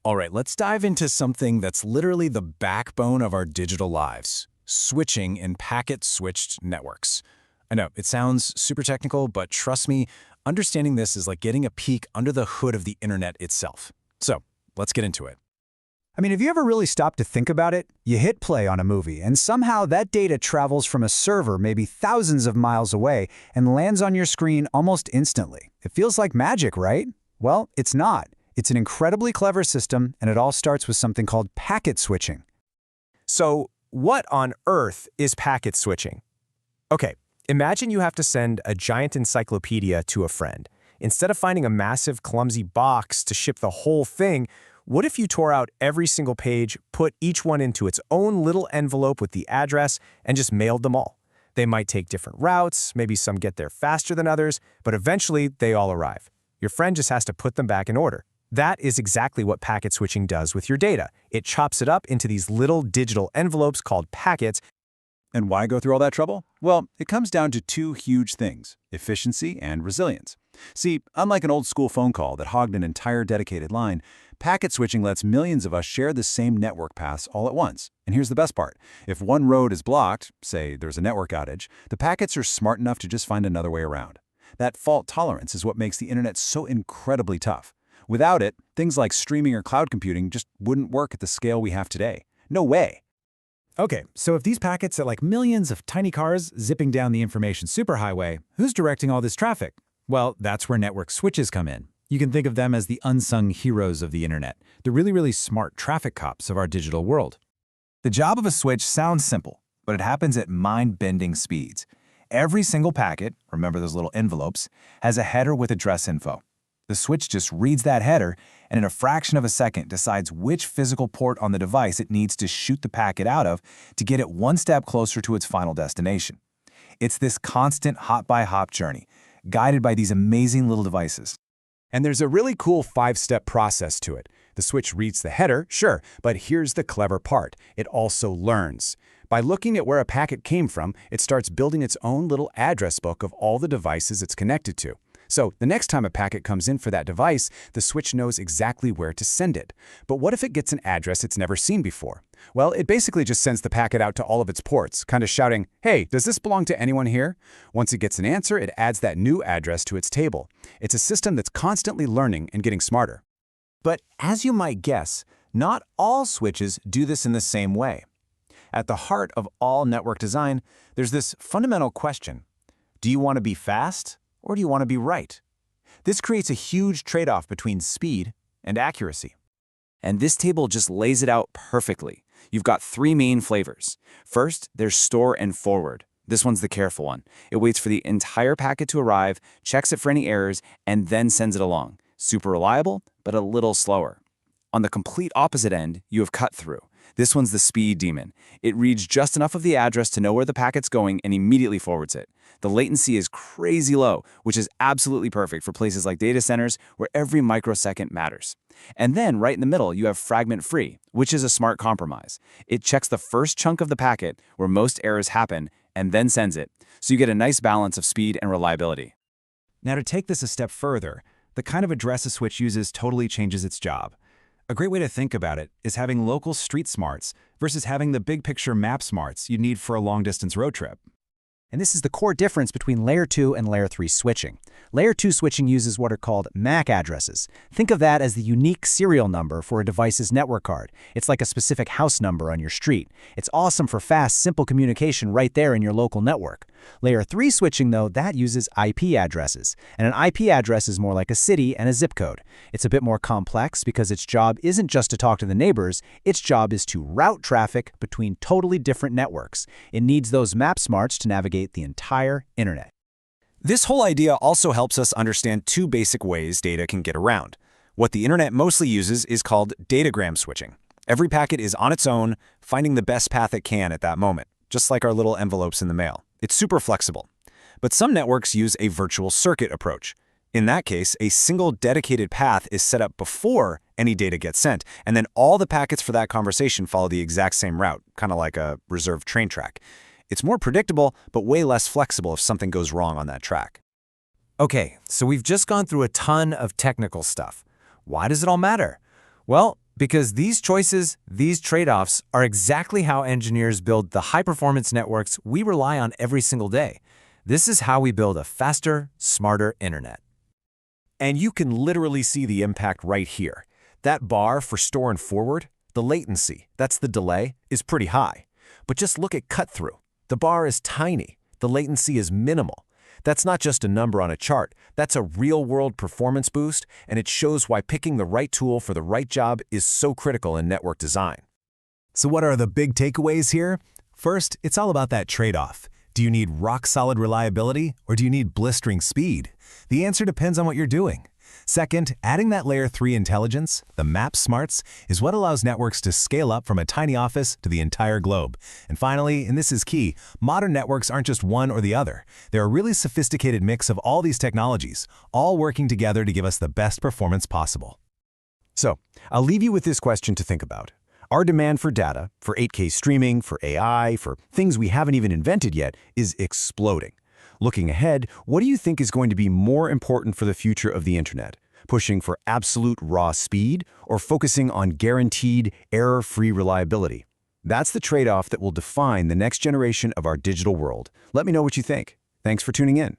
All right, let's dive into something that's literally the backbone of our digital lives, switching in packet-switched networks. I know, it sounds super technical, but trust me, understanding this is like getting a peek under the hood of the internet itself. So, let's get into it. I mean, have you ever really stopped to think about it? You hit play on a movie, and somehow that data travels from a server maybe thousands of miles away and lands on your screen almost instantly. It feels like magic, right? Well, it's not. It's an incredibly clever system, and it all starts with something called packet switching. So, what on earth is packet switching? Okay, imagine you have to send a giant encyclopedia to a friend. Instead of finding a massive, clumsy box to ship the whole thing, what if you tore out every single page, put each one into its own little envelope with the address, and just mailed them all? They might take different routes, maybe some get there faster than others, but eventually they all arrive. Your friend just has to put them back in order. That is exactly what packet switching does with your data. It chops it up into these little digital envelopes called packets. And why go through all that trouble? Well, it comes down to two huge things: efficiency and resilience. See, unlike an old-school phone call that hogged an entire dedicated line, packet switching lets millions of us share the same network paths all at once. And here's the best part. If one road is blocked, say there's a network outage, the packets are smart enough to just find another way around. That fault tolerance is what makes the internet so incredibly tough. Without it, things like streaming or cloud computing just wouldn't work at the scale we have today. No way. Okay, so if these packets are like millions of tiny cars zipping down the information superhighway, who's directing all this traffic? Well, that's where network switches come in. You can think of them as the unsung heroes of the internet, the really smart traffic cops of our digital world. The job of a switch sounds simple, but it happens at mind-bending speeds. Every single packet, remember those little envelopes, has a header with address info. The switch just reads that header, and in a fraction of a second decides which physical port on the device it needs to shoot the packet out of to get it one step closer to its final destination. It's this constant hop-by-hop journey, guided by these amazing little devices. And there's a really cool 5-step process to it. The switch reads the header, sure, but here's the clever part. It also learns. By looking at where a packet came from, it starts building its own little address book of all the devices it's connected to. So the next time a packet comes in for that device, the switch knows exactly where to send it. But what if it gets an address it's never seen before? Well, it basically just sends the packet out to all of its ports, kind of shouting, "Hey, does this belong to anyone here?" Once it gets an answer, it adds that new address to its table. It's a system that's constantly learning and getting smarter. But as you might guess, not all switches do this in the same way. At the heart of all network design, there's this fundamental question: do you want to be fast, or do you want to be right? This creates a huge trade-off between speed and accuracy. And this table just lays it out perfectly. You've got three main flavors. First, there's store and forward. This one's the careful one. It waits for the entire packet to arrive, checks it for any errors, and then sends it along. Super reliable, but a little slower. On the complete opposite end, you have cut through. This one's the speed demon. It reads just enough of the address to know where the packet's going and immediately forwards it. The latency is crazy low, which is absolutely perfect for places like data centers where every microsecond matters. And then right in the middle, you have fragment-free, which is a smart compromise. It checks the first chunk of the packet where most errors happen and then sends it, so you get a nice balance of speed and reliability. Now, to take this a step further, the kind of address a switch uses totally changes its job. A great way to think about it is having local street smarts versus having the big picture map smarts you need for a long-distance road trip. And this is the core difference between Layer 2 and Layer 3 switching. Layer 2 switching uses what are called MAC addresses. Think of that as the unique serial number for a device's network card. It's like a specific house number on your street. It's awesome for fast, simple communication right there in your local network. Layer 3 switching, though, that uses IP addresses. And an IP address is more like a city and a zip code. It's a bit more complex because its job isn't just to talk to the neighbors, its job is to route traffic between totally different networks. It needs those map smarts to navigate the entire internet. This whole idea also helps us understand two basic ways data can get around. What the internet mostly uses is called datagram switching. Every packet is on its own, finding the best path it can at that moment, just like our little envelopes in the mail. It's super flexible. But some networks use a virtual circuit approach. In that case, a single dedicated path is set up before any data gets sent, and then all the packets for that conversation follow the exact same route, kind of like a reserved train track. It's more predictable, but way less flexible if something goes wrong on that track. Okay, so we've just gone through a ton of technical stuff. Why does it all matter? Well, Because these choices, these trade-offs, are exactly how engineers build the high-performance networks we rely on every single day. This is how we build a faster, smarter internet. And you can literally see the impact right here. That bar for store and forward, the latency, that's the delay, is pretty high. But just look at cut-through. The bar is tiny. The latency is minimal. That's not just a number on a chart. That's a real-world performance boost, and it shows why picking the right tool for the right job is so critical in network design. So what are the big takeaways here? First, it's all about that trade-off. Do you need rock-solid reliability, or do you need blistering speed? The answer depends on what you're doing. Second, adding that Layer 3 intelligence, the map smarts, is what allows networks to scale up from a tiny office to the entire globe. And finally, and this is key, modern networks aren't just one or the other. They're a really sophisticated mix of all these technologies, all working together to give us the best performance possible. So, I'll leave you with this question to think about. Our demand for data, for 8K streaming, for AI, for things we haven't even invented yet, is exploding. Looking ahead, what do you think is going to be more important for the future of the internet? Pushing for absolute raw speed or focusing on guaranteed, error-free reliability? That's the trade-off that will define the next generation of our digital world. Let me know what you think. Thanks for tuning in.